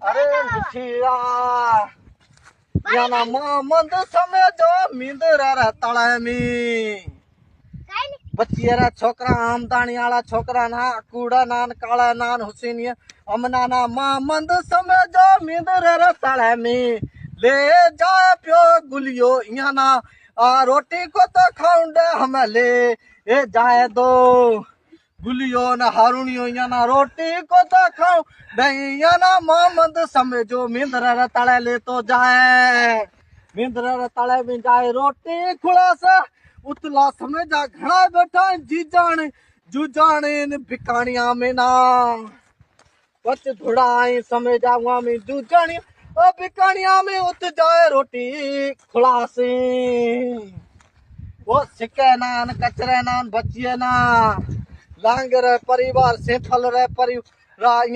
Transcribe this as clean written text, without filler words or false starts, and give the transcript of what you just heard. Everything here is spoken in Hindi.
अरे मिठिया याना मंद समय जो मिंदर तले में बच्चिया छोकरा आमदानी आला छोकरा ना कूड़ा नान काला नान हुसैनिया अमना ना मंद समय जो मिंदर तले में ले जाए प्यो गुलियो याना रोटी को तो खाऊंडे हमें ले ए जाए दो गुलियो ना हारुनियो याना रोटी को तो खाऊं नहीं याना मोहम्मद समझो मिंदर तले ले तो जाए मिंदर तले में जाए रोटी खुलासा उतला समझा घड़ा बैठा जीजाने जुजाने बिकानिया में ना बच धुड़ा आई समझा हुआ में जुजानी और बिकानिया में उत जाए रोटी खुलासी वो सिक्के नान कचरे नान बचिए ना लांग रहे परिवार से फल रहे परिवार